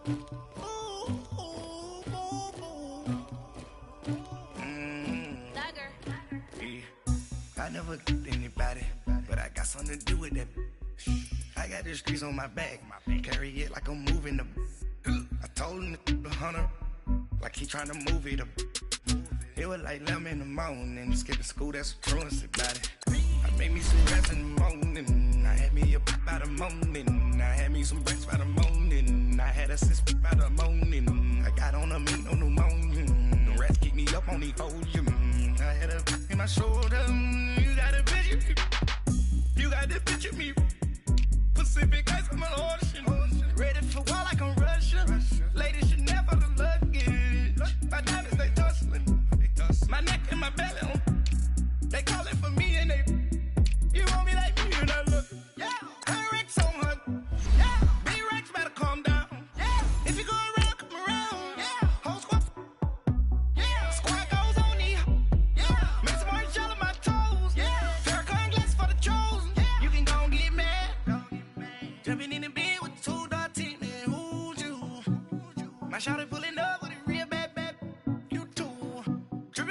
I never did anybody, but I got something to do with that. I got the streets on my back, carry it like I'm moving the. I told him to hunter, like he trying to move it up. It was like 11 in the morning, skipping school, that's a truancy about it. I made me some rest in the morning, I had me a pop by the morning, I had me some breaks by the morning, I had a sis by the morning, I got on a meat, no pneumonia, the rats keep me up on the podium, I had a in my shoulder, you got a picture, you got the picture me, Pacific ice on my ocean, ready for war like I'm Russian, ladies should never the luggage, my diamonds they tussling. My neck and my belly, they calling for me and they, you want me like me and I look, yeah, Rex on her, yeah, big Rex better calm down, yeah, if you go around, come around, yeah, whole squad, yeah, squad goes on me, yeah, make some orange gel on my toes, yeah, Farrakhan glass for the chosen, yeah, you can go and get mad, jumping in the bed with 2 dark teeth, man, who's you, my shawty pulling up with a real bad, you too.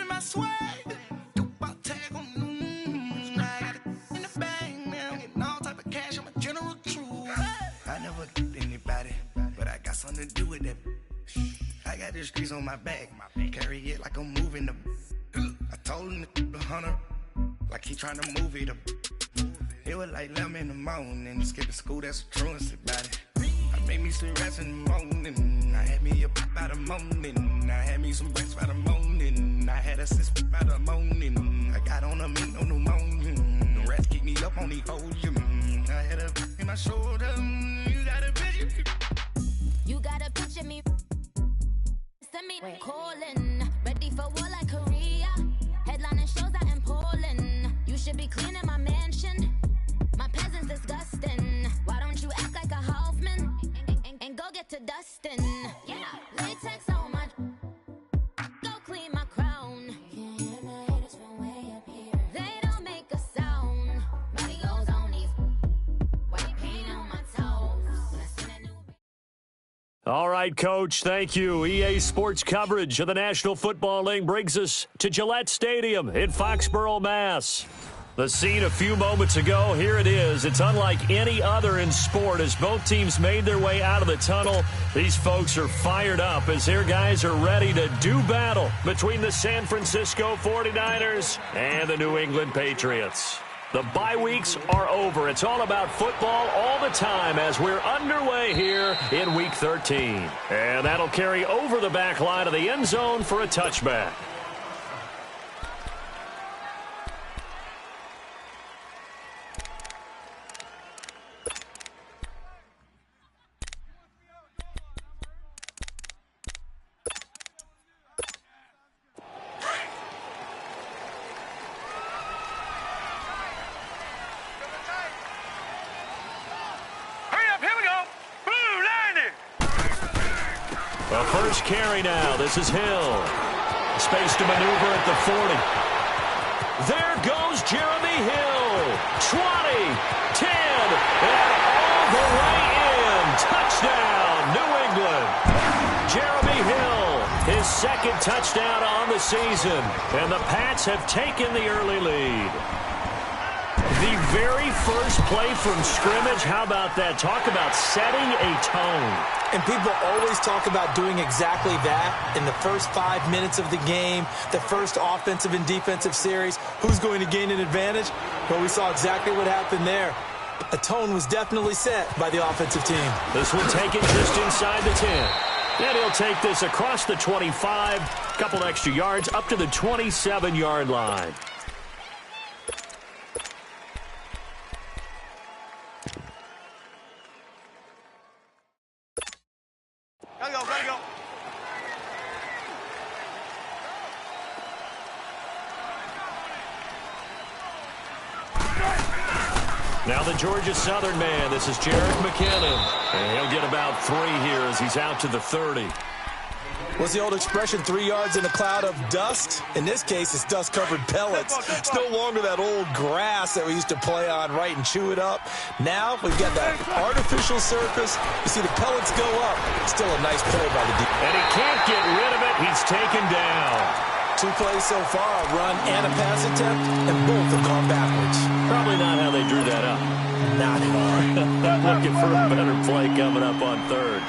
My swag, about tag on I got it in the bag, man. Getting all type of cash, I'm a general truth. I never did anybody, but I got something to do with that. I got the streets on my back, carry it like I'm moving the. I told him to hunter, like he trying to move it up. It was like 11 in the morning, skipping school, that's a truancy about it. I made me some rest in the morning, I had me a pop by the morning, I had me some breaks by the morning, I had a sis by the morning, I got on a meat, no pneumonia, the rats keep me up on the podium, I had a in my shoulder, you got a picture, you got a picture me, send me calling, ready for war like Korea, headlining shows out in Poland, you should be cleaning my mansion, my peasants disgusting, why don't you act like a Hoffman, and go get to dustin', yeah, latex on my, go clean my crown, can't hear my haters from way up here, they don't make a sound, money goes on these, white paint on my toes, when I send a new. All right, Coach, thank you. EA Sports coverage of the National Football League brings us to Gillette Stadium in Foxborough, Mass. The scene a few moments ago, here it is. It's unlike any other in sport as both teams made their way out of the tunnel. These folks are fired up as their guys are ready to do battle between the San Francisco 49ers and the New England Patriots. The bye weeks are over. It's all about football all the time as we're underway here in Week 13. And that'll carry over the back line of the end zone for a touchback. The first carry now. This is Hill. Space to maneuver at the 40. There goes Jeremy Hill. 20, 10, and all the way in. Touchdown, New England. Jeremy Hill, his second touchdown on the season. And the Pats have taken the early lead. The very first play from scrimmage, how about that? Talk about setting a tone. And people always talk about doing exactly that in the first 5 minutes of the game, the first offensive and defensive series. Who's going to gain an advantage? Well, we saw exactly what happened there. A tone was definitely set by the offensive team. This will take it just inside the 10. And he'll take this across the 25, couple extra yards, up to the 27-yard line. Gotta go. Now the Georgia Southern man. This is Jarek McKinnon. And he'll get about 3 here as he's out to the 30. What's the old expression, 3 yards in a cloud of dust? In this case, it's dust-covered pellets. It's no longer that old grass that we used to play on, right, and chew it up. Now we've got that artificial surface. You see the pellets go up. Still a nice play by the defense. And he can't get rid of it. He's taken down. 2 plays so far, a run and a pass attempt, and both have gone backwards. Probably not how they drew that up. Not at all. Looking for a better play coming up on third.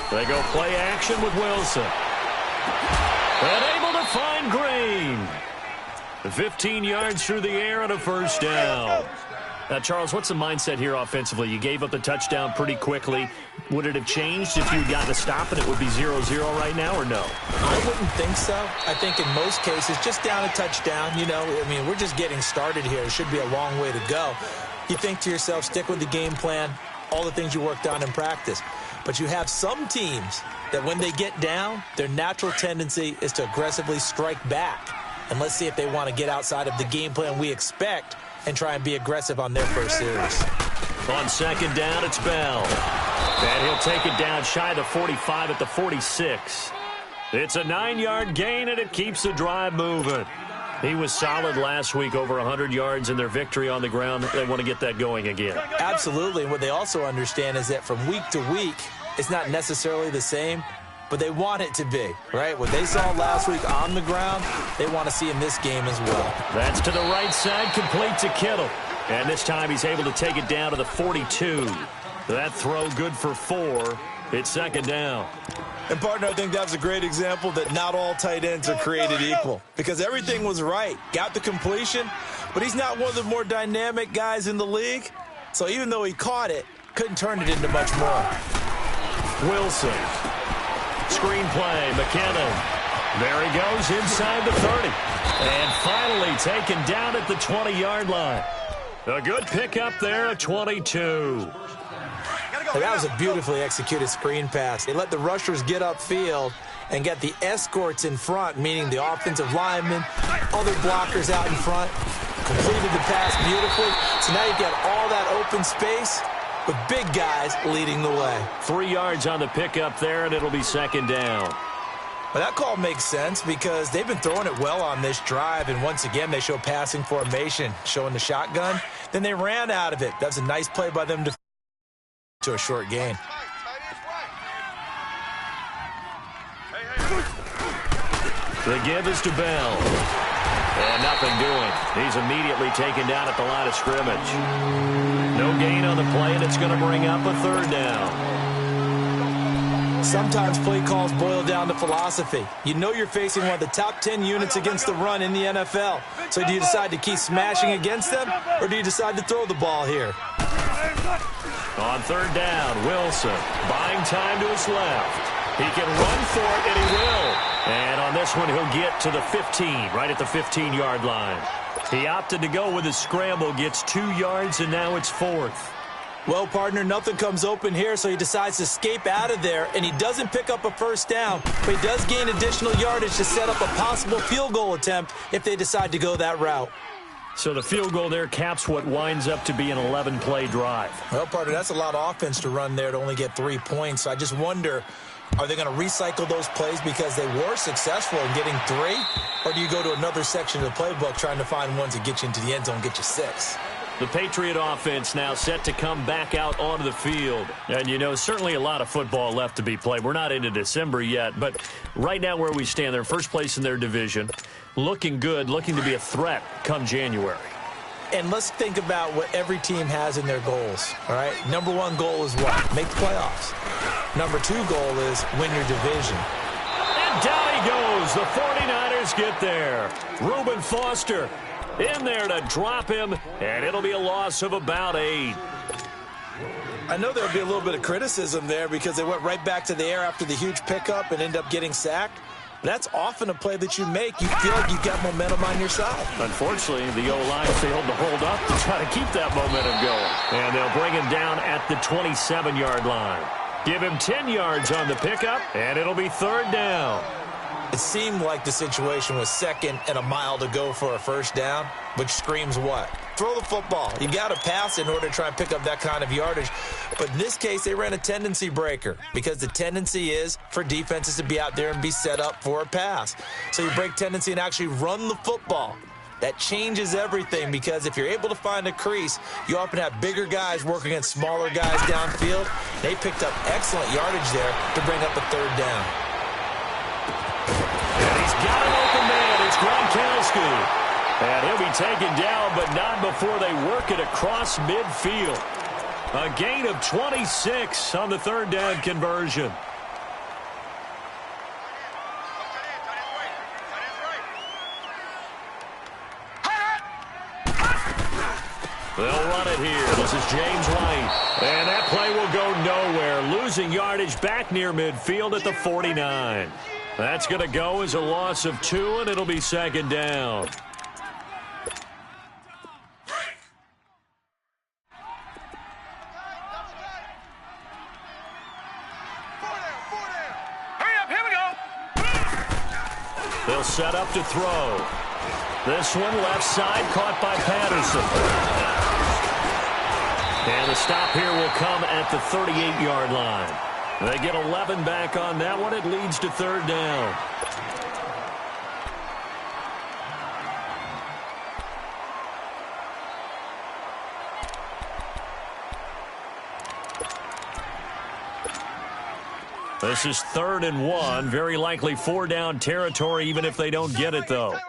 They go play action with Wilson. And able to find Green. 15 yards through the air and a first down. Now, Charles, what's the mindset here offensively? You gave up the touchdown pretty quickly. Would it have changed if you had gotten a stop and it would be 0-0 right now, or no? I wouldn't think so. I think in most cases, just down a touchdown, you know, I mean, we're just getting started here. It should be a long way to go. You think to yourself, stick with the game plan, all the things you worked on in practice. But you have some teams that when they get down, their natural tendency is to aggressively strike back. And let's see if they want to get outside of the game plan we expect and try and be aggressive on their first series. On second down, it's Bell. And he'll take it down shy of the 45 at the 46. It's a 9-yard gain, and it keeps the drive moving. He was solid last week, over 100 yards in their victory on the ground. They want to get that going again. Absolutely. And what they also understand is that from week to week, it's not necessarily the same, but they want it to be, right? What they saw last week on the ground, they want to see in this game as well. That's to the right side, complete to Kittle. And this time he's able to take it down to the 42. That throw good for 4. It's second down. And, partner, I think that was a great example that not all tight ends are created equal, because everything was right. Got the completion, but he's not one of the more dynamic guys in the league. So even though he caught it, couldn't turn it into much more. Wilson. Screen play, McKinnon. There he goes inside the 30. And finally taken down at the 20-yard line. A good pickup there at 22. And that was a beautifully executed screen pass. They let the rushers get upfield and get the escorts in front, meaning the offensive linemen, other blockers out in front, completed the pass beautifully. So now you've got all that open space with big guys leading the way. 3 yards on the pickup there, and it'll be second down. Well, that call makes sense because they've been throwing it well on this drive, and once again they show passing formation, showing the shotgun. Then they ran out of it. That's a nice play by them to a short gain. The give is to Bell. And nothing doing. He's immediately taken down at the line of scrimmage. No gain on the play, and it's going to bring up a third down. Sometimes play calls boil down to philosophy. You know you're facing one of the top 10 units against the run in the NFL. So do you decide to keep smashing against them, or do you decide to throw the ball here? On third down, Wilson buying time to his left. He can run for it, and he will. And on this one, he'll get to the 15, right at the 15-yard line. He opted to go with his scramble, gets 2 yards, and now it's 4th. Well, partner, nothing comes open here, so he decides to escape out of there, and he doesn't pick up a first down, but he does gain additional yardage to set up a possible field goal attempt if they decide to go that route. So the field goal there caps what winds up to be an 11-play drive. Well, partner, that's a lot of offense to run there to only get 3 points. So I just wonder, are they going to recycle those plays because they were successful in getting 3? Or do you go to another section of the playbook trying to find ones that get you into the end zone and get you 6? The Patriot offense now set to come back out onto the field. And, you know, certainly a lot of football left to be played. We're not into December yet, but right now where we stand, they're first place in their division, looking good, looking to be a threat come January. And let's think about what every team has in their goals, all right? Number 1 goal is what? Make the playoffs. Number 2 goal is win your division. And down he goes. The 49ers get there. Reuben Foster in there to drop him, and it'll be a loss of about 8. I know there'll be a little bit of criticism there because they went right back to the air after the huge pickup and ended up getting sacked. That's often a play that you make. You feel like you've got momentum on your side. Unfortunately, the O-line failed to hold up to try to keep that momentum going. And they'll bring him down at the 27-yard line. Give him 10 yards on the pickup, and it'll be third down. It seemed like the situation was second and a mile to go for a first down, which screams what? throw the football. You got to pass in order to try and pick up that kind of yardage. But in this case, they ran a tendency breaker because the tendency is for defenses to be out there and be set up for a pass. So you break tendency and actually run the football. That changes everything because if you're able to find a crease, you often have bigger guys working against smaller guys downfield. They picked up excellent yardage there to bring up a third down. And he's got an open man. It's Gronkowski. And he'll be taken down, but not before they work it across midfield. A gain of 26 on the third down conversion. They'll run it here. This is James White. And that play will go nowhere. Losing yardage back near midfield at the 49. That's going to go as a loss of 2, and it'll be second down. Hurry up, here we go. They'll set up to throw. This one left side caught by Patterson. And the stop here will come at the 38-yard line. They get 11 back on that one. It leads to third down. This is 3rd and 1. Very likely 4-down territory, even if they don't get it, though. All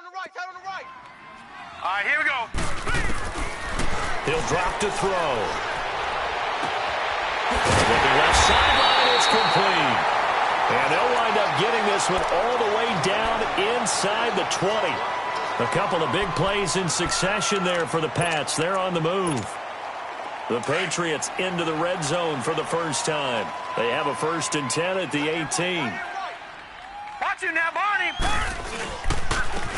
right, here we go. He'll drop to throw. Looking left sideline, it's complete. And they'll wind up getting this one all the way down inside the 20. A couple of big plays in succession there for the Pats. They're on the move. The Patriots into the red zone for the first time. They have a 1st and 10 at the 18. Watch him now, Barney.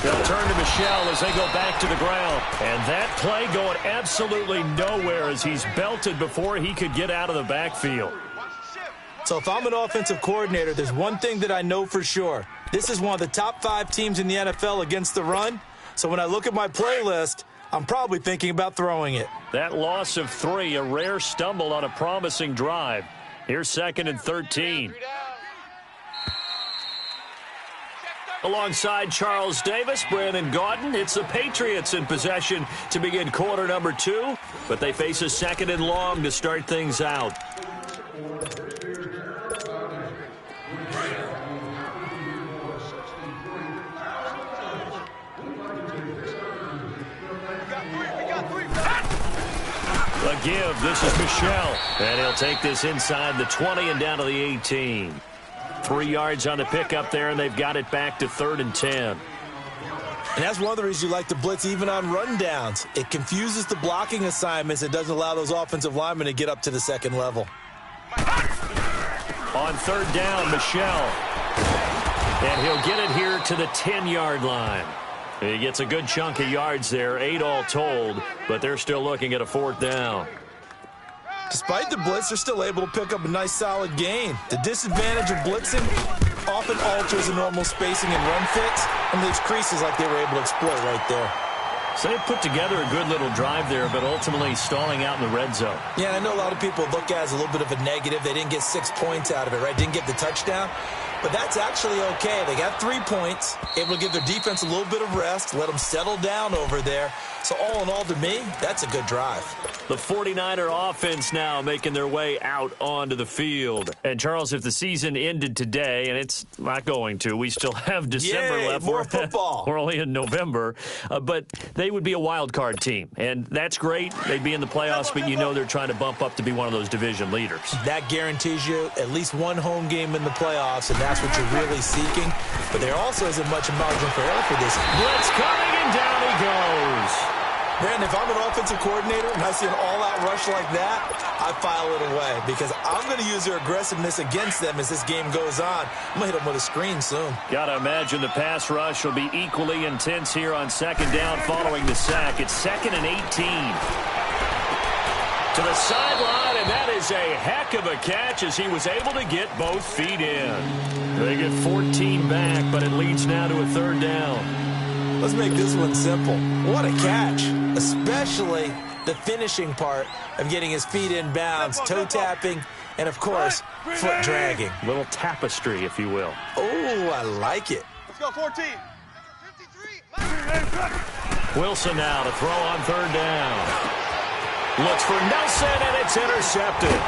They'll turn to Michel as they go back to the ground. And that play going absolutely nowhere as he's belted before he could get out of the backfield. So if I'm an offensive coordinator, there's one thing that I know for sure. This is one of the top 5 teams in the NFL against the run. So when I look at my playlist, I'm probably thinking about throwing it. That loss of 3, a rare stumble on a promising drive. Here's 2nd and 13. Alongside Charles Davis, Brandon Gaudin, it's the Patriots in possession to begin quarter number 2, but they face a 2nd and long to start things out. A give, this is Michel, and he'll take this inside the 20 and down to the 18. 3 yards on the pickup there, and they've got it back to 3rd and 10. And that's one of the reasons you like to blitz even on rundowns. It confuses the blocking assignments. It doesn't allow those offensive linemen to get up to the 2nd level. On 3rd down, Michel. And he'll get it here to the 10-yard line. He gets a good chunk of yards there, 8 all told, but they're still looking at a 4th down. Despite the blitz, they're still able to pick up a nice, solid gain. The disadvantage of blitzing often alters the normal spacing and run fits and leaves creases like they were able to exploit right there. So they put together a good little drive there, but ultimately stalling out in the red zone. Yeah, I know a lot of people look at it as a little bit of a negative. They didn't get 6 points out of it, right? Didn't get the touchdown. But that's actually okay. They got 3 points, able to give their defense a little bit of rest, let them settle down over there. So all in all, to me, that's a good drive. The 49er offense now making their way out onto the field. And, Charles, if the season ended today, and it's not going to, we still have December left. More football. We're only in November. But they would be a wild card team. And that's great. They'd be in the playoffs, but you know they're trying to bump up to be one of those division leaders. That guarantees you at least one home game in the playoffs, and that's what you're really seeking. But there also isn't much margin for error for this. Blitz coming, and down he goes. Brandon, if I'm an offensive coordinator and I see an all-out rush like that, I file it away because I'm going to use their aggressiveness against them as this game goes on. I'm going to hit them with a screen soon. Got to imagine the pass rush will be equally intense here on 2nd down following the sack. It's 2nd and 18. To the sideline, and that is a heck of a catch as he was able to get both feet in. They get 14 back, but it leads now to a 3rd down. Let's make this one simple. What a catch. especially the finishing part of getting his feet in bounds, toe tapping, and, of course, foot dragging. Little tapestry, if you will. Oh, I like it. Let's go, 14. Wilson now to throw on third down. Looks for Nelson, and it's intercepted.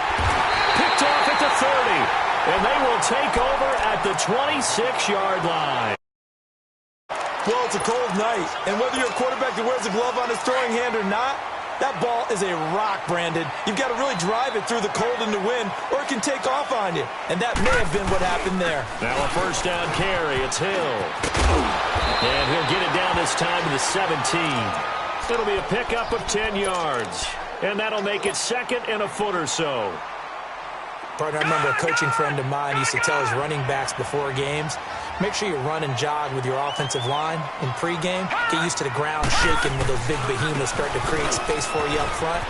Picked off at the 30, and they will take over at the 26-yard line. Well, it's a cold night, and whether you're a quarterback that wears a glove on his throwing hand or not, that ball is a rock, Brandon. You've got to really drive it through the cold and the wind, or it can take off on you. And that may have been what happened there. Now a first down carry. It's Hill. And he'll get it down this time to the 17. It'll be a pickup of 10 yards. And that'll make it second and a foot or so. Partner, I remember a coaching friend of mine used to tell his running backs before games, make sure you run and jog with your offensive line in pregame. Get used to the ground shaking when those big behemoths start to create space for you up front.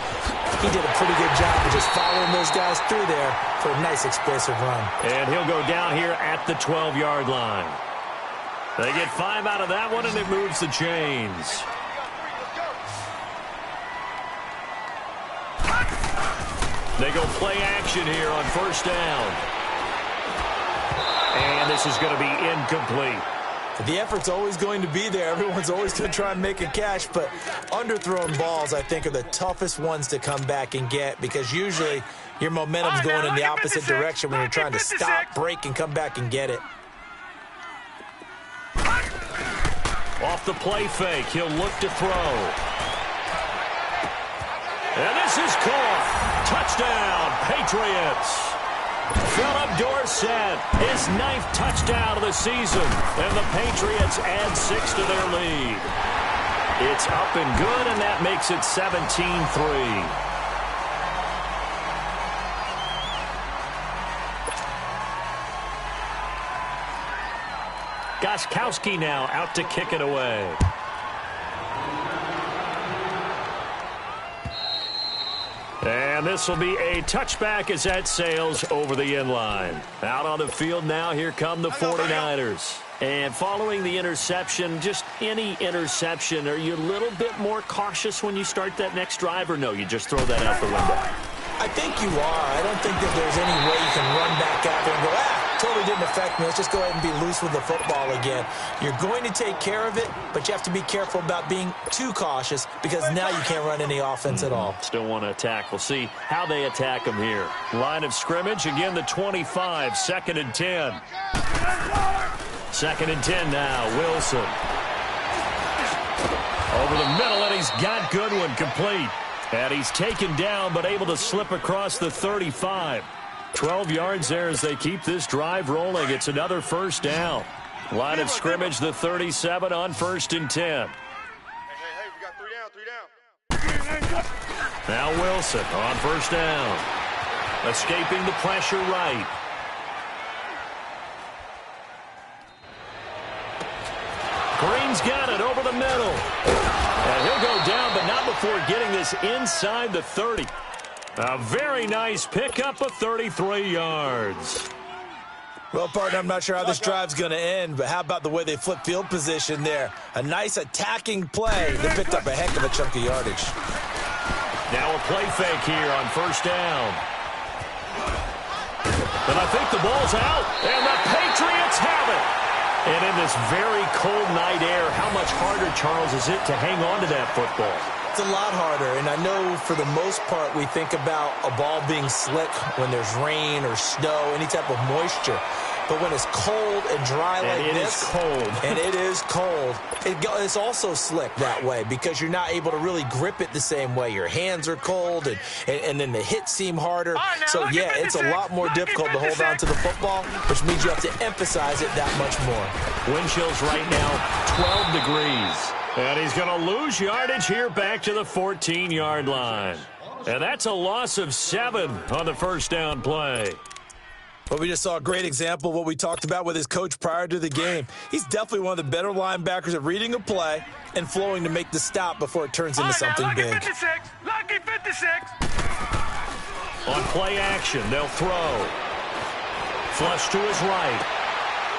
He did a pretty good job of just following those guys through there for a nice explosive run. And he'll go down here at the 12-yard line. They get 5 out of that one, and it moves the chains. They go play action here on first down. And this is going to be incomplete. The effort's always going to be there. Everyone's always going to try and make a catch, but underthrown balls, I think, are the toughest ones to come back and get because usually your momentum's going in the opposite direction when you're trying to stop, break, and come back and get it. Off the play fake, he'll look to throw. And this is caught. Touchdown, Patriots. Philip Dorsett, his 9th touchdown of the season, and the Patriots add 6 to their lead. It's up and good, and that makes it 17-3. Gostkowski now out to kick it away. And this will be a touchback as that sails over the end line. Out on the field now, here come the 49ers. And following the interception, just any interception, are you a little bit more cautious when you start that next drive, or no, you just throw that out the window? I think you are. I don't think that there's any way you can run back out there and go, totally didn't affect me. Let's just go ahead and be loose with the football again. You're going to take care of it, but you have to be careful about being too cautious because now you can't run any offense at all. Still want to attack. We'll see how they attack them here. Line of scrimmage, again the 25, 2nd and 10. 2nd and 10 now, Wilson. Over the middle, and he's got Goodwin complete. And he's taken down, but able to slip across the 35. 12 yards there as they keep this drive rolling. It's another first down. Line of scrimmage, the 37 on 1st and 10. Hey, we got 3 down. Now Wilson on first down. Escaping the pressure right. Green's got it over the middle. And he'll go down, but not before getting this inside the 30. A very nice pickup of 33 yards. Well, partner, I'm not sure how this drive's going to end, but how about the way they flip field position there? A nice attacking play. They picked up a heck of a chunk of yardage. Now a play fake here on first down. And I think the ball's out, and the Patriots have it. And in this very cold night air, how much harder, Charles, is it to hang on to that football? It's a lot harder, and I know for the most part we think about a ball being slick when there's rain or snow, any type of moisture. But when it's cold and dry like this, and it is cold, it's also slick that way because you're not able to really grip it the same way. Your hands are cold, and then the hits seem harder. So, yeah, it's a lot more difficult to hold on to the football, which means you have to emphasize it that much more. Wind chills right now, 12 degrees. And he's going to lose yardage here back to the 14-yard line. And that's a loss of 7 on the first down play. But we just saw a great example of what we talked about with his coach prior to the game. He's definitely one of the better linebackers at reading a play and flowing to make the stop before it turns into something big. Lucky 56. On play action, they'll throw. Flush to his right.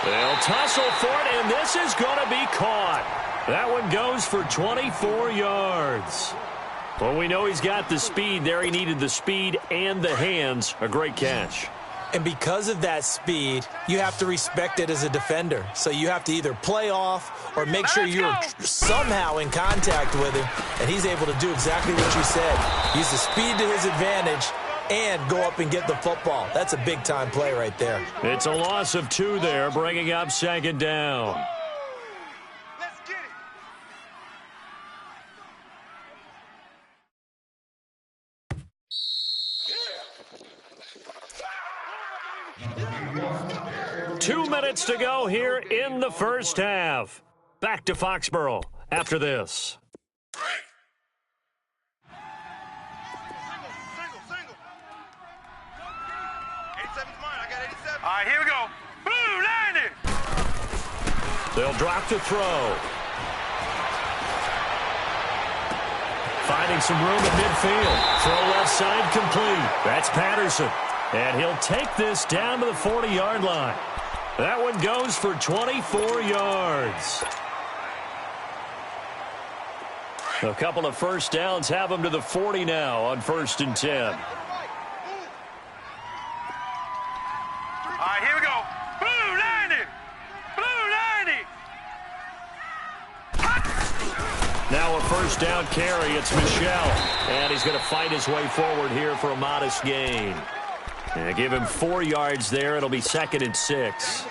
They'll tussle for it, and this is going to be caught. That one goes for 24 yards. Well, we know he's got the speed there. He needed the speed and the hands. A great catch. And because of that speed, you have to respect it as a defender. So you have to either play off or make sure you're somehow in contact with him. And he's able to do exactly what you said. Use the speed to his advantage and go up and get the football. That's a big-time play right there. It's a loss of 2 there, bringing up second down. Let's get it. 2 minutes to go here in the first half. Back to Foxborough after this. Single. 87's mine. I got 87. All right, here we go. Boom, landed. They'll drop to throw. Finding some room at midfield. Throw left side complete. That's Patterson. And he'll take this down to the 40-yard line. That one goes for 24 yards. A couple of first downs have him to the 40 now on 1st and 10. All right, here we go. Boom, landed. Now a first down carry. It's Michelle. And he's going to fight his way forward here for a modest gain. And give him 4 yards there. It'll be 2nd and 6.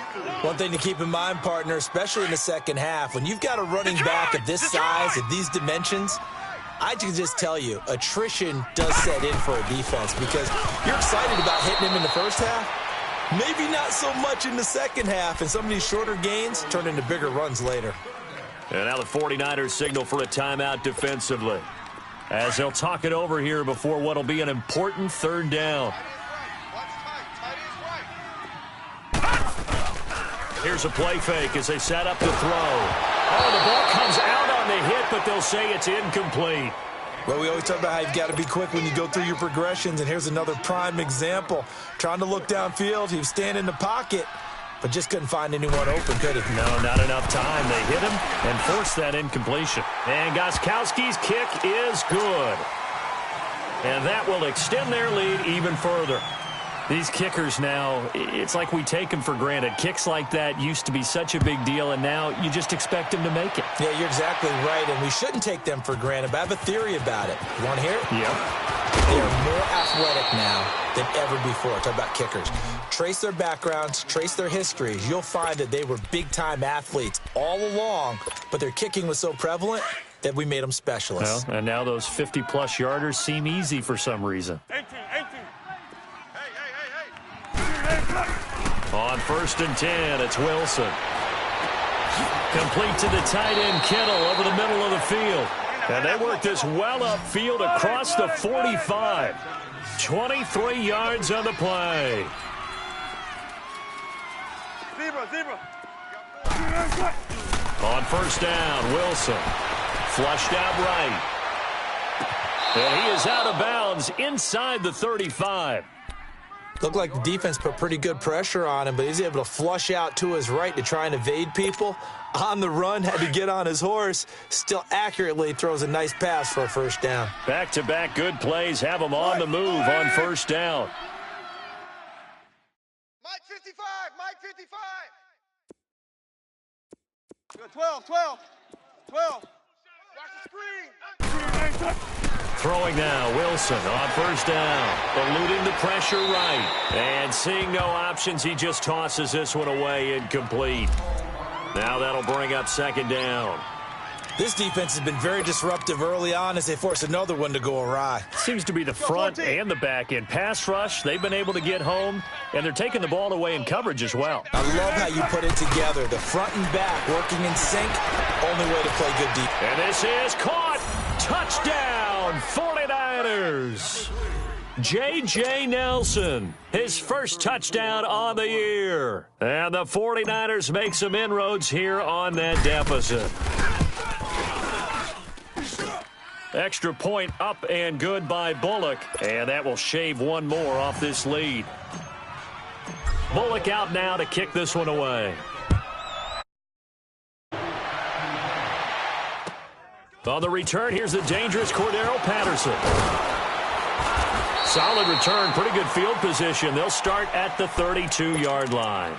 One thing to keep in mind, partner, especially in the second half, when you've got a running back of this size, of these dimensions, I can just tell you, attrition does set in for a defense because you're excited about hitting him in the first half. Maybe not so much in the second half, and some of these shorter gains turn into bigger runs later. And now the 49ers signal for a timeout defensively, as they'll talk it over here before what will be an important 3rd down. Here's a play fake as they set up the throw. Oh, the ball comes out on the hit, but they'll say it's incomplete. Well, we always talk about how you've got to be quick when you go through your progressions, and here's another prime example. Trying to look downfield, he was standing in the pocket, but just couldn't find anyone open, could he? No, not enough time. They hit him and forced that incompletion. And Gostkowski's kick is good. And that will extend their lead even further. These kickers now, it's like we take them for granted. Kicks like that used to be such a big deal, and now you just expect them to make it. Yeah, you're exactly right, and we shouldn't take them for granted, but I have a theory about it. You want to hear it? Yep. They are more athletic now than ever before. Talk about kickers. Trace their backgrounds, trace their histories. You'll find that they were big-time athletes all along, but their kicking was so prevalent that we made them specialists. Well, and now those 50-plus yarders seem easy for some reason. 18. On 1st and 10, it's Wilson. Complete to the tight end, Kittle, over the middle of the field. And they work this well upfield across the 45. 23 yards on the play. Zebra. On 1st down, Wilson. Flushed out right. And he is out of bounds inside the 35. Looked like the defense put pretty good pressure on him, but he's able to flush out to his right to try and evade people. On the run, had to get on his horse. Still accurately throws a nice pass for a 1st down. Back-to-back good plays have him on the move on 1st down. Mike 55. Good, 12. Watch the screen. Throwing now, Wilson on 1st down. Eluding the pressure right. And seeing no options, he just tosses this one away incomplete. Now that'll bring up 2nd down. This defense has been very disruptive early on as they force another one to go awry. Seems to be the front and the back end. Pass rush, they've been able to get home, and they're taking the ball away in coverage as well. I love how you put it together. The front and back working in sync, only way to play good defense. And this is caught. Touchdown, 49ers. J.J. Nelson, his first touchdown on the year. And the 49ers make some inroads here on that deficit. Extra point up and good by Bullock, and that will shave one more off this lead. Bullock out now to kick this one away. On the return, here's the dangerous Cordero Patterson. Solid return, pretty good field position. They'll start at the 32-yard line.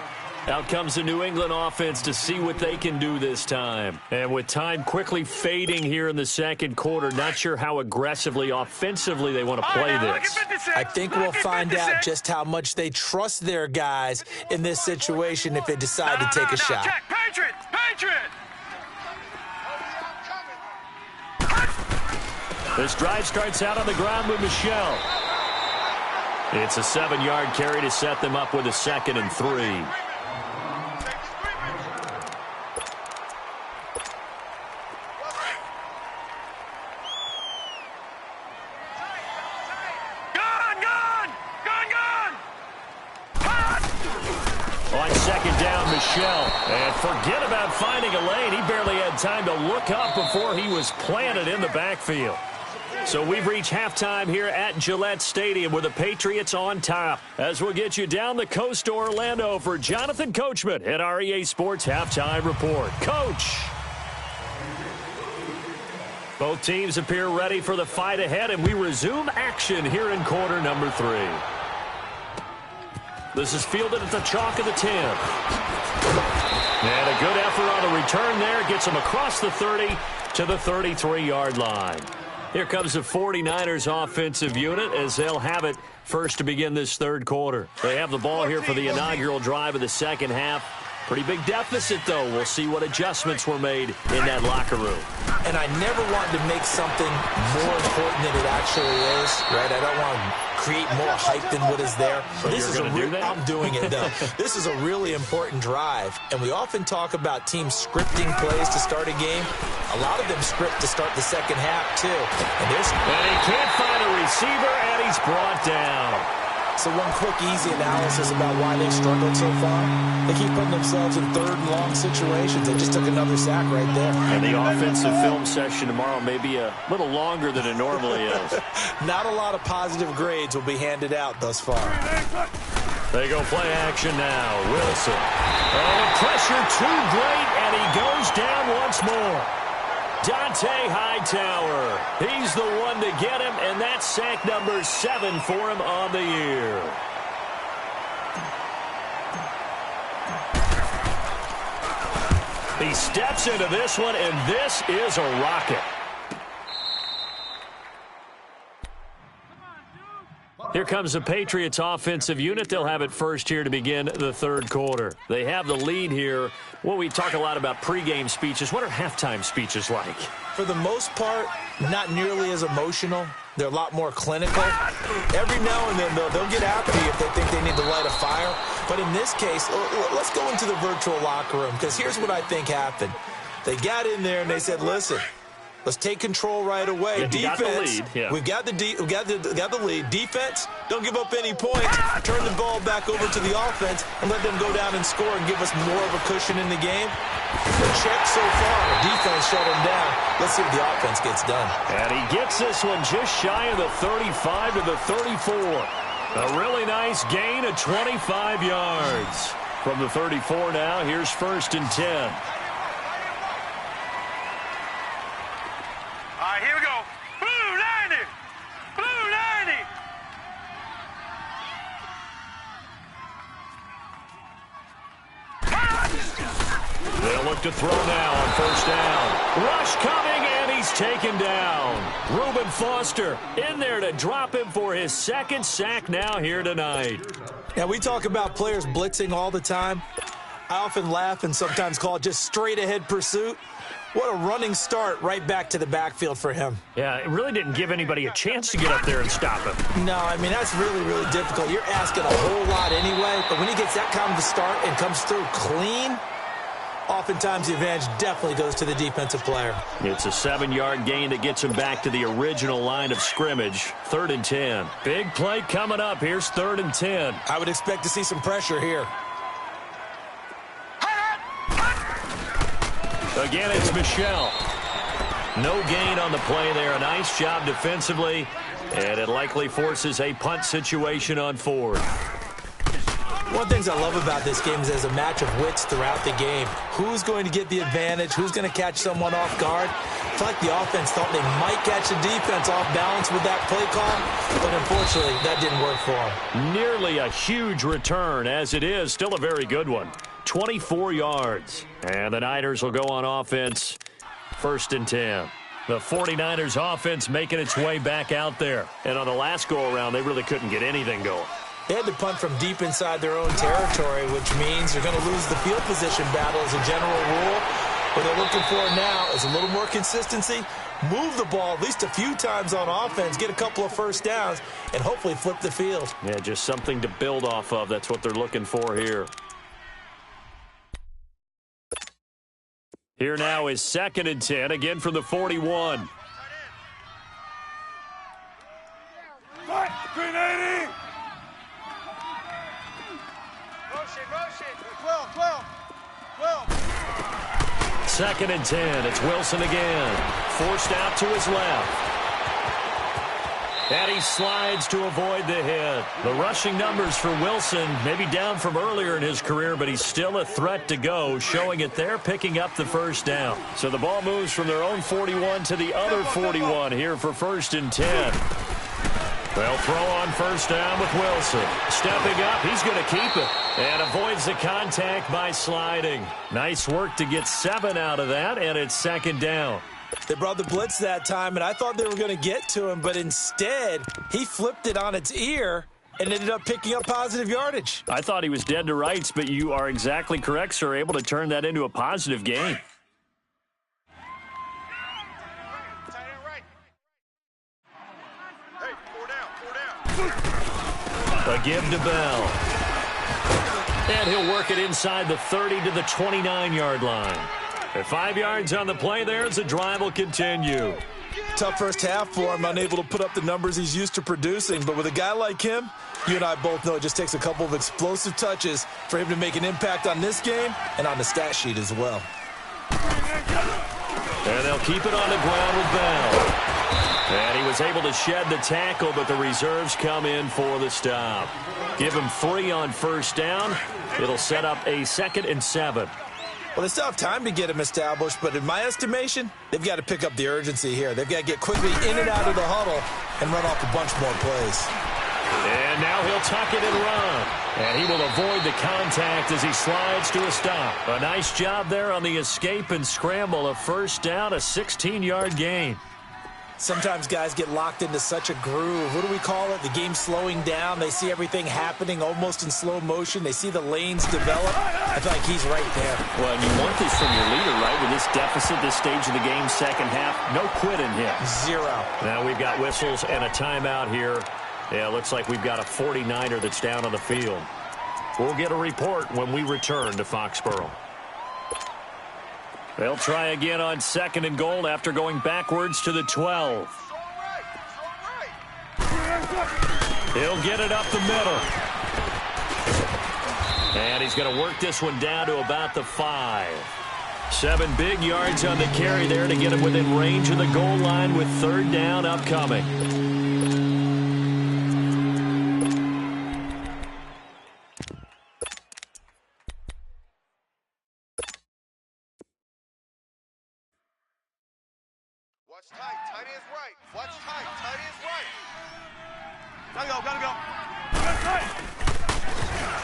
Out comes the New England offense to see what they can do this time. And with time quickly fading here in the second quarter, not sure how aggressively, offensively they want to play this. I think we'll find out just how much they trust their guys in this situation if they decide to take a shot. Check. Patriots! Patriots! This drive starts out on the ground with Michelle. It's a 7-yard carry to set them up with a 2nd and 3. On 2nd down, Michelle. And forget about finding a lane. He barely had time to look up before he was planted in the backfield. So we've reached halftime here at Gillette Stadium with the Patriots on top. As we'll get you down the coast to Orlando for Jonathan Coachman at our EA Sports Halftime Report. Coach! Both teams appear ready for the fight ahead, and we resume action here in quarter number 3. This is fielded at the chalk of the 10. And a good effort on the return there. Gets him across the 30 to the 33-yard line. Here comes the 49ers offensive unit as they'll have it first to begin this third quarter. They have the ball here for the inaugural drive of the second half. Pretty big deficit, though. We'll see what adjustments were made in that locker room. And I never want to make something more important than it actually is, right? I don't want to create more hype than what is there. So this is I'm doing it, though. This is a really important drive, and we often talk about teams scripting plays to start a game. A lot of them script to start the second half, too. And he can't find a receiver, and he's brought down. So one quick, easy analysis about why they've struggled so far. They keep putting themselves in third and long situations. They just took another sack right there. And the offensive film session tomorrow may be a little longer than it normally is. Not a lot of positive grades will be handed out thus far. They go play action now. Wilson. Oh, pressure too great, and he goes down once more. Dante Hightower. He's the one to get him, and that's sack number 7 for him on the year. He steps into this one, and this is a rocket. Here comes the Patriots offensive unit. They'll have it first here to begin the third quarter. They have the lead here. Well, we talk a lot about pregame speeches. What are halftime speeches like? For the most part, not nearly as emotional. They're a lot more clinical. Every now and then, they'll get after you if they think they need to light a fire. But in this case, let's go into the virtual locker room, because here's what I think happened. They got in there and they said, listen, let's take control right away. Yeah, defense, we've got the lead. Defense, don't give up any points. Turn the ball back over to the offense and let them go down and score and give us more of a cushion in the game. The check so far, the defense shut him down. Let's see if the offense gets done. And he gets this one just shy of the 35 to the 34. A really nice gain of 25 yards. From the 34 now, here's 1st and 10. All right, here we go. Blue 90! Blue 90! They'll look to throw now on 1st down. Rush coming, and he's taken down. Reuben Foster in there to drop him for his 2nd sack now here tonight. Now, we talk about players blitzing all the time. I often laugh and sometimes call it just straight-ahead pursuit. What a running start right back to the backfield for him. Yeah, it really didn't give anybody a chance to get up there and stop him. No, I mean, that's really, really difficult. You're asking a whole lot anyway, but when he gets that kind of a start and comes through clean, oftentimes the advantage definitely goes to the defensive player. It's a 7-yard gain that gets him back to the original line of scrimmage. 3rd and 10. Big play coming up. Here's 3rd and 10. I would expect to see some pressure here. Again, it's Michelle. No gain on the play there. A nice job defensively, and it likely forces a punt situation on 4th. One of the things I love about this game is there's a match of wits throughout the game. Who's going to get the advantage? Who's going to catch someone off guard? I feel like the offense thought they might catch the defense off balance with that play call, but unfortunately, that didn't work for them. Nearly a huge return, as it is. Still a very good one. 24 yards. And the Niners will go on offense. 1st and 10. The 49ers offense making its way back out there. And on the last go-around, they really couldn't get anything going. They had to punt from deep inside their own territory, which means they're going to lose the field position battle as a general rule. What they're looking for now is a little more consistency, move the ball at least a few times on offense, get a couple of first downs, and hopefully flip the field. Yeah, just something to build off of. That's what they're looking for here. Here now is 2nd and 10, again from the 41. Green 80! Motion. 12. 2nd and 10. It's Wilson again. Forced out to his left. And he slides to avoid the hit. The rushing numbers for Wilson maybe down from earlier in his career, but he's still a threat to go, showing it there, picking up the first down. So the ball moves from their own 41 to the other 41 here for 1st and 10. They'll throw on first down with Wilson. Stepping up, he's going to keep it. And avoids the contact by sliding. Nice work to get 7 out of that, and it's 2nd down. They brought the blitz that time, and I thought they were going to get to him, but instead, he flipped it on its ear and ended up picking up positive yardage. I thought he was dead to rights, but you are exactly correct, sir, able to turn that into a positive gain. A give to Bell. And he'll work it inside the 30 to the 29-yard line. At 5 yards on the play there as the drive will continue. Tough first half for him, unable to put up the numbers he's used to producing. But with a guy like him, you and I both know it just takes a couple of explosive touches for him to make an impact on this game and on the stat sheet as well. And they'll keep it on the ground with Bell. And he was able to shed the tackle, but the reserves come in for the stop. Give him 3 on first down. It'll set up a 2nd and 7. Well, they still have time to get him established, but in my estimation, they've got to pick up the urgency here. They've got to get quickly in and out of the huddle and run off a bunch more plays. And now he'll tuck it and run. And he will avoid the contact as he slides to a stop. A nice job there on the escape and scramble. A first down, a 16-yard gain. Sometimes guys get locked into such a groove. What do we call it? The game slowing down. They see everything happening almost in slow motion. They see the lanes develop. I feel like he's right there. Well, and you want this from your leader, right? With this deficit, this stage of the game, second half, no quit in him. 0. Now we've got whistles and a timeout here. Yeah, looks like we've got a 49er that's down on the field. We'll get a report when we return to Foxborough. They'll try again on 2nd and goal after going backwards to the 12. He'll get it up the middle. And he's going to work this one down to about the 5. 7 big yards on the carry there to get him within range of the goal line with 3rd down upcoming. Tight is right. Watch tight. Tight is right. Gotta go.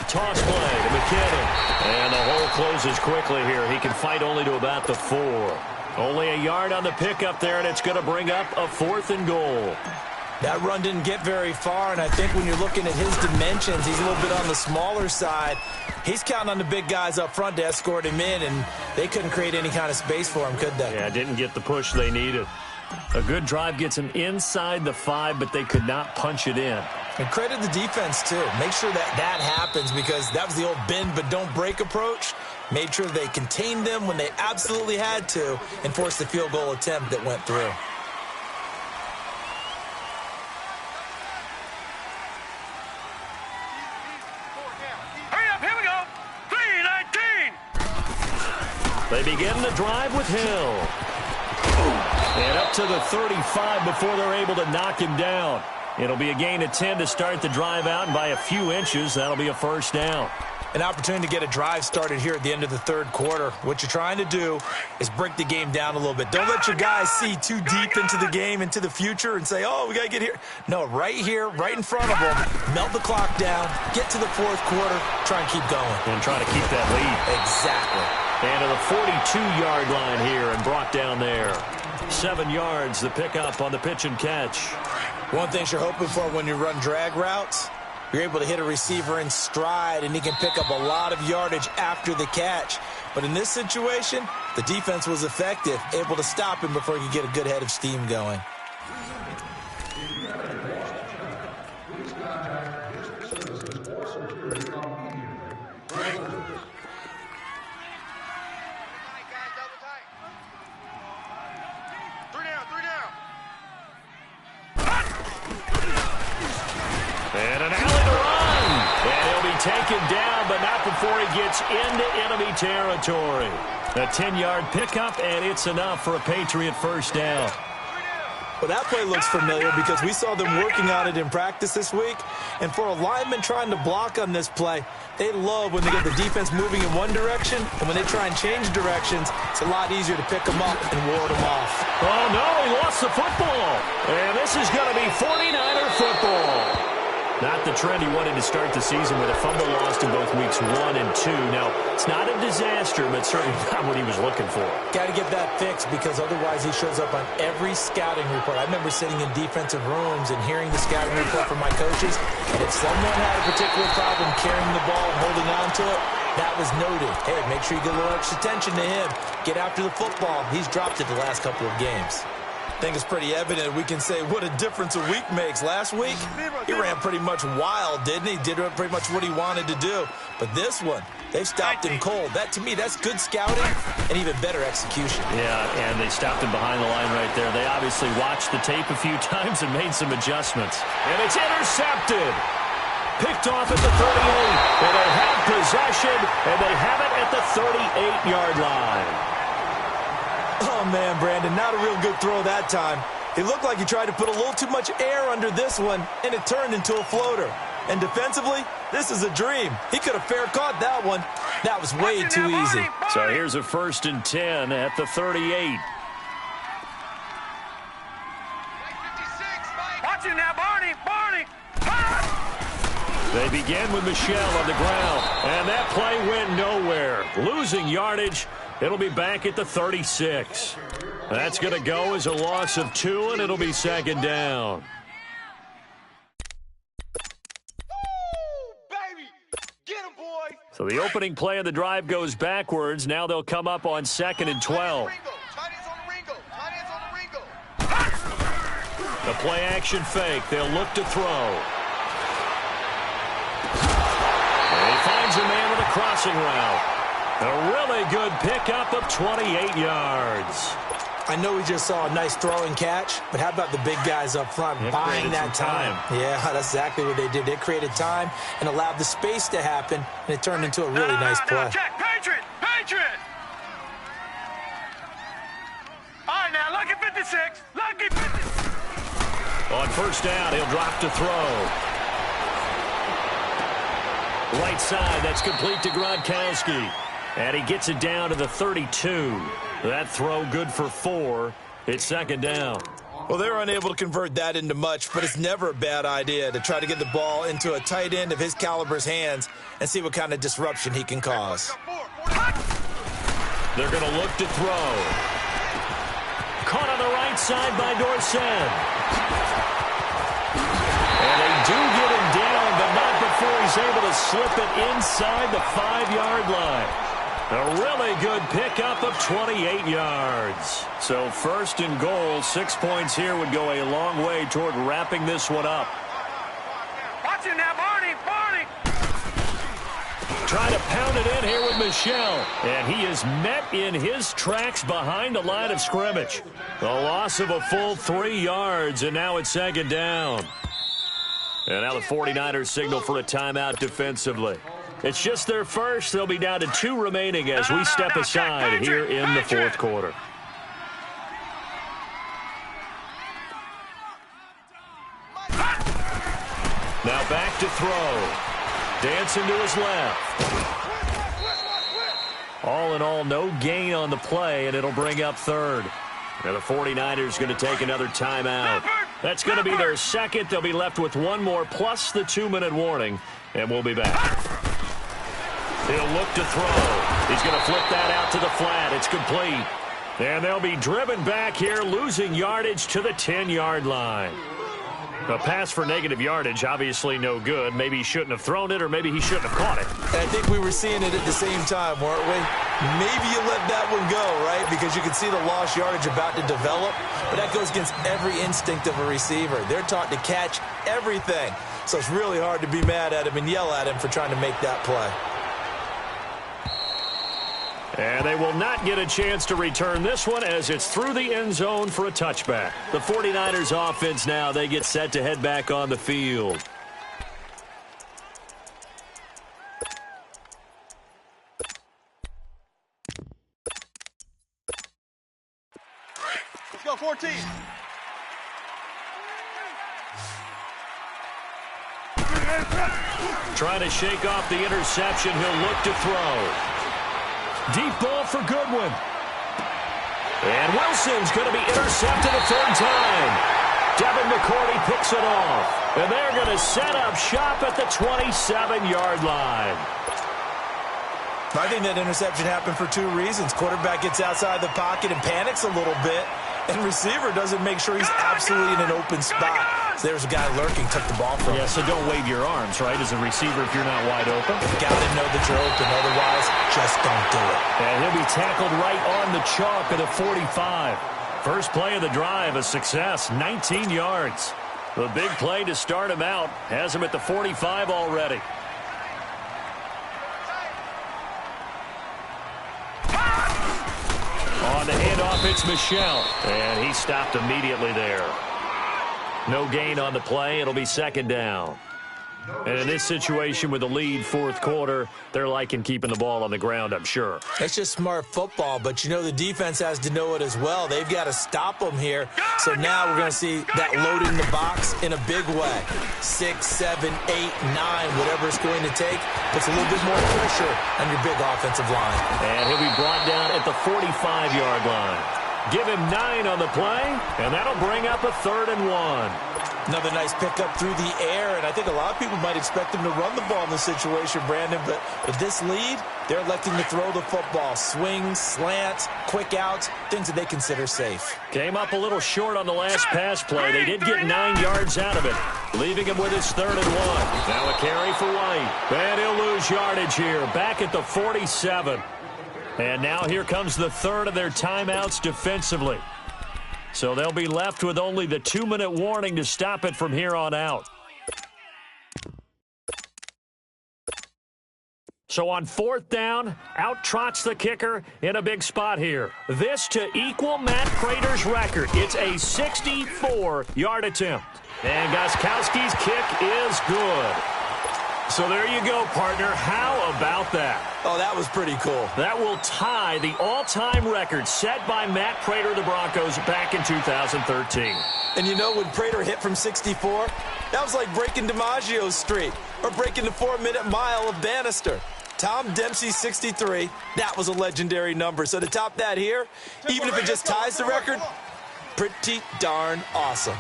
Toss play to McKinnon. And the hole closes quickly here. He can fight only to about the 4. Only a yard on the pickup there, and it's going to bring up a 4th and goal. That run didn't get very far, and I think when you're looking at his dimensions, he's a little bit on the smaller side. He's counting on the big guys up front to escort him in, and they couldn't create any kind of space for him, could they? Yeah, didn't get the push they needed. A good drive gets him inside the 5, but they could not punch it in. And credit the defense, too. Make sure that happens, because that was the old bend but don't break approach. Made sure they contained them when they absolutely had to and forced the field goal attempt that went through. Hurry up, here we go. 3:19. They begin the drive with Hill. And up to the 35 before they're able to knock him down. It'll be a gain of 10 to start the drive out, and by a few inches, that'll be a first down. An opportunity to get a drive started here at the end of the third quarter. What you're trying to do is break the game down a little bit. Don't let your guys see too deep into the game, into the future, and say, oh, we got to get here. No, right here, right in front of them, melt the clock down, get to the fourth quarter, try and keep going. And try to keep that lead. Exactly. And to the 42-yard line here and brought down there. 7 yards, the pickup on the pitch and catch. One thing you're hoping for when you run drag routes, you're able to hit a receiver in stride, and he can pick up a lot of yardage after the catch. But in this situation, the defense was effective, able to stop him before he could get a good head of steam going. And an alley to run. And he'll be taken down, but not before he gets into enemy territory. A 10-yard pickup, and it's enough for a Patriot first down. Well, that play looks familiar because we saw them working on it in practice this week. And for a lineman trying to block on this play, they love when they get the defense moving in one direction, and when they try and change directions, it's a lot easier to pick them up and ward them off. Oh, no, he lost the football. And this is going to be 49er football. Not the trend he wanted to start the season with. A fumble lost in both weeks 1 and 2. Now, it's not a disaster, but certainly not what he was looking for. Got to get that fixed because otherwise he shows up on every scouting report. I remember sitting in defensive rooms and hearing the scouting report from my coaches, and if someone had a particular problem carrying the ball and holding on to it, that was noted. Hey, make sure you get a little extra attention to him. Get after the football. He's dropped it the last couple of games. I think it's pretty evident we can say what a difference a week makes. Last week, he ran pretty much wild, didn't he? Did pretty much what he wanted to do. But this one, they've stopped him cold. That, to me, that's good scouting and even better execution. Yeah, and they stopped him behind the line right there. They obviously watched the tape a few times and made some adjustments. And it's intercepted. Picked off at the 38. And they have possession, and they have it at the 38-yard line. Oh, man, Brandon, not a real good throw that time. It looked like he tried to put a little too much air under this one, and it turned into a floater. And defensively, this is a dream. He could have fair caught that one. That was way too easy. So here's a 1st and 10 at the 38. Watching now, Barney. They begin with Michelle on the ground, and that play went nowhere. Losing yardage. It'll be back at the 36. That's going to go as a loss of 2, and it'll be 2nd down. Baby, get him, boy. So the opening play of the drive goes backwards. Now they'll come up on 2nd and 12. The play action fake. They'll look to throw. And he finds a man with a crossing route. A really good pickup of 28 yards. I know we just saw a nice throw and catch, but how about the big guys up front buying that time? Yeah, that's exactly what they did. They created time and allowed the space to happen, and it turned into a really nice play. Check, Patriot! All right, now, lucky 56. Lucky 56. On 1st down, he'll drop to throw. Right side, that's complete to Gronkowski. And he gets it down to the 32. That throw good for 4. It's 2nd down. Well, they were unable to convert that into much, but it's never a bad idea to try to get the ball into a tight end of his caliber's hands and see what kind of disruption he can cause. They're going to look to throw. Caught on the right side by Dorsett. And they do get him down, but not before he's able to slip it inside the 5-yard line. A really good pickup of 28 yards. So 1st and goal, 6 points here would go a long way toward wrapping this one up. Watch it now, Barney. Trying to pound it in here with Michelle. And he is met in his tracks behind the line of scrimmage. The loss of a full 3 yards, and now it's 2nd down. And now the 49ers signal for a timeout defensively. It's just their first. They'll be down to 2 remaining as we step aside here in the 4th quarter. Now back to throw. Dancing to his left. All in all, no gain on the play, and it'll bring up third. Now the 49ers going to take another timeout. That's going to be their second. They'll be left with one more plus the 2-minute warning, and we'll be back. He'll look to throw. He's going to flip that out to the flat. It's complete. And they'll be driven back here, losing yardage to the 10-yard line. A pass for negative yardage, obviously no good. Maybe he shouldn't have thrown it, or maybe he shouldn't have caught it. I think we were seeing it at the same time, weren't we? Maybe you let that one go, right? Because you can see the lost yardage about to develop. But that goes against every instinct of a receiver. They're taught to catch everything. So it's really hard to be mad at him and yell at him for trying to make that play. And they will not get a chance to return this one as it's through the end zone for a touchback. The 49ers offense now, they get set to head back on the field. Let's go, 14. Trying to shake off the interception. He'll look to throw. Deep ball for Goodwin. And Wilson's going to be intercepted a third time. Devin McCourty picks it off. And they're going to set up shop at the 27-yard line. I think that interception happened for two reasons. Quarterback gets outside the pocket and panics a little bit. And receiver doesn't make sure he's absolutely in an open spot. So there's a guy lurking, took the ball from him. Yeah, so don't wave your arms, right, as a receiver if you're not wide open. Got to know that you're open. Otherwise, just don't do it. And he'll be tackled right on the chalk of the 45. First play of the drive, a success, 19 yards. The big play to start him out has him at the 45 already. On the handoff, it's Michel. And he stopped immediately there. No gain on the play. It'll be second down. And in this situation with the lead fourth quarter, they're liking keeping the ball on the ground, I'm sure. It's just smart football, but you know the defense has to know it as well. They've got to stop them here. So now we're going to see that load in the box in a big way. 6, 7, 8, 9, whatever it's going to take, puts a little bit more pressure on your big offensive line. And he'll be brought down at the 45-yard line. Give him 9 on the play, and that'll bring up a 3rd and 1. Another nice pickup through the air, and I think a lot of people might expect him to run the ball in this situation, Brandon, but with this lead, they're electing to throw the football. Swings, slants, quick outs, things that they consider safe. Came up a little short on the last pass play. They did get 9 yards out of it, leaving him with his 3rd and 1. Now a carry for White. And he'll lose yardage here, back at the 47. And now here comes the 3rd of their timeouts defensively. So they'll be left with only the 2-minute warning to stop it from here on out. So on 4th down, out trots the kicker in a big spot here. This to equal Matt Prater's record. It's a 64-yard attempt. And Gostkowski's kick is good. So there you go, partner. How about that? Oh, that was pretty cool. That will tie the all-time record set by Matt Prater of the Broncos back in 2013. And you know, when Prater hit from 64, that was like breaking DiMaggio's streak or breaking the 4-minute mile of Bannister. Tom Dempsey, 63, that was a legendary number. So to top that here, even if it just ties the record, pretty darn awesome.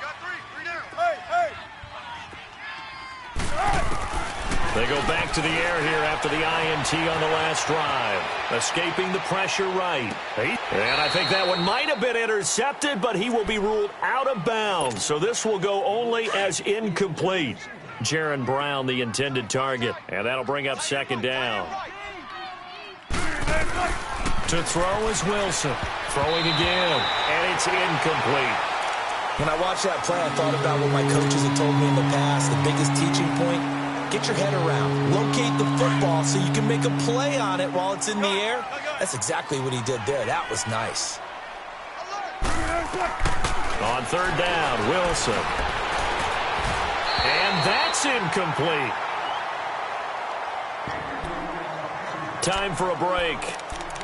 Got three down. Hey. They go back to the air here after the INT on the last drive. Escaping the pressure right. And I think that one might have been intercepted, but he will be ruled out of bounds. So this will go only as incomplete. Jaron Brown, the intended target. And that'll bring up second down. To throw is Wilson. Throwing again. And it's incomplete. When I watched that play, I thought about what my coaches had told me in the past. The biggest teaching point, get your head around. Locate the football so you can make a play on it while it's in the air. That's exactly what he did there. That was nice. On 3rd down, Wilson. And that's incomplete. Time for a break.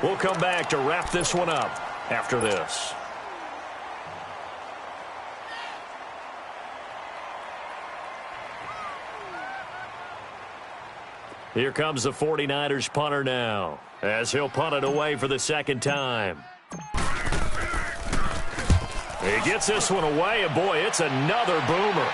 We'll come back to wrap this one up after this. Here comes the 49ers punter now, as he'll punt it away for the second time. He gets this one away, and boy, it's another boomer.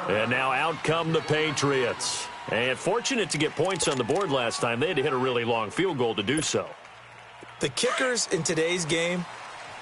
And now out come the Patriots. And fortunate to get points on the board last time. They had to hit a really long field goal to do so. The kickers in today's game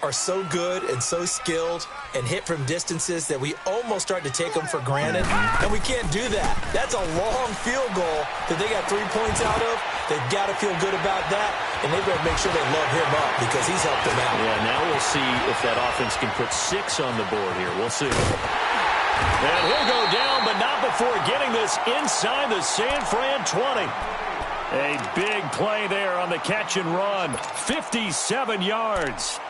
are so good and so skilled and hit from distances that we almost start to take them for granted, and we can't do that. That's a long field goal that they got 3 points out of. They've got to feel good about that, and they've got to make sure they load him up because he's helped them out. Yeah, now we'll see if that offense can put 6 on the board here. We'll see. And he'll go down, but not before getting this inside the San Fran 20. A big play there on the catch and run. 57 yards.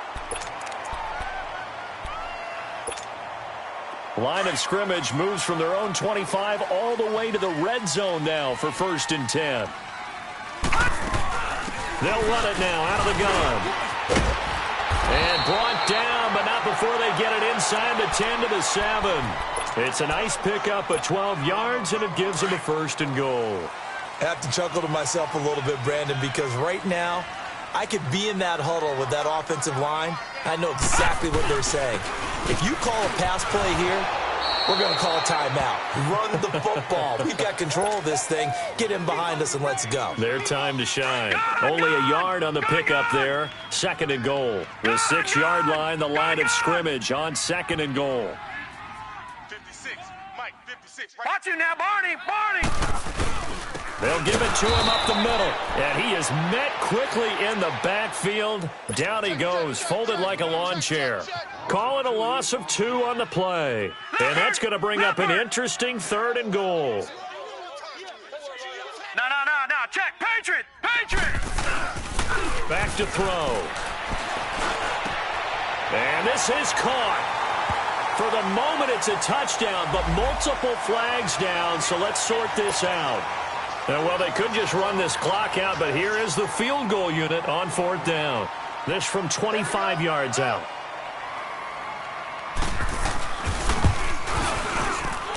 Line of scrimmage moves from their own 25 all the way to the red zone now for 1st and 10. They'll run it now out of the gun. And brought down, but not before they get it inside the 10 to the 7. It's a nice pickup of 12 yards, and it gives them a 1st and goal. I have to chuckle to myself a little bit, Brandon, because right now I could be in that huddle with that offensive line. I know exactly what they're saying. If you call a pass play here, we're going to call a timeout. Run the football. We've got control of this thing. Get him behind us and let's go. Their time to shine. Only a yard on the pickup there. 2nd and goal. The 6-yard line, the line of scrimmage on 2nd and goal. 56, Mike, 56. Watch you now, Barney, Barney! They'll give it to him up the middle. And he is met quickly in the backfield. Down he goes, folded like a lawn chair. Call it a loss of 2 on the play. And that's going to bring up an interesting 3rd and goal. No, check, Patriot! Back to throw. And this is caught. For the moment, it's a touchdown, but multiple flags down, so let's sort this out. And, well, they could just run this clock out, but here is the field goal unit on 4th down. This from 25 yards out.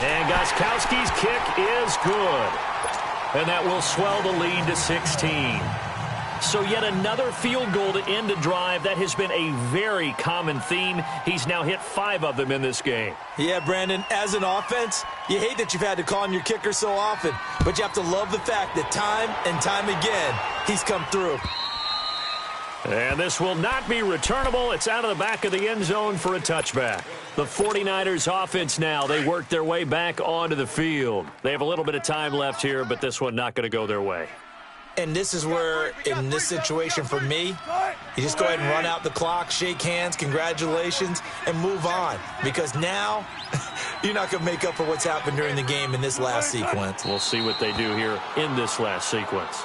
And Gostkowski's kick is good. And that will swell the lead to 16. So yet another field goal to end a drive. That has been a very common theme. He's now hit 5 of them in this game. Yeah, Brandon, as an offense, you hate that you've had to call on your kicker so often, but you have to love the fact that time and time again, he's come through. And this will not be returnable. It's out of the back of the end zone for a touchback. The 49ers offense now, they work their way back onto the field. They have a little bit of time left here, but this one not going to go their way. And this is where, in this situation for me, you just go ahead and run out the clock, shake hands, congratulations, and move on. Because now, you're not going to make up for what's happened during the game in this last sequence. We'll see what they do here in this last sequence.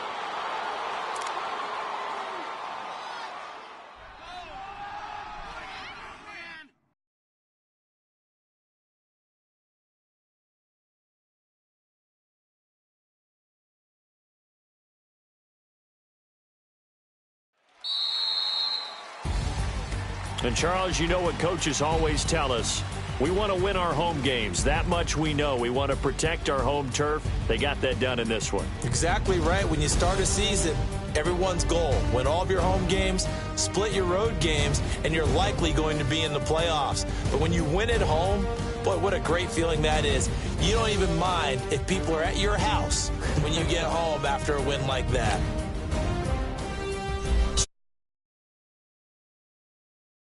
And, Charles, you know what coaches always tell us. We want to win our home games. That much we know. We want to protect our home turf. They got that done in this one. Exactly right. When you start a season, everyone's goal, win all of your home games, split your road games, and you're likely going to be in the playoffs. But when you win at home, boy, what a great feeling that is. You don't even mind if people are at your house when you get home after a win like that.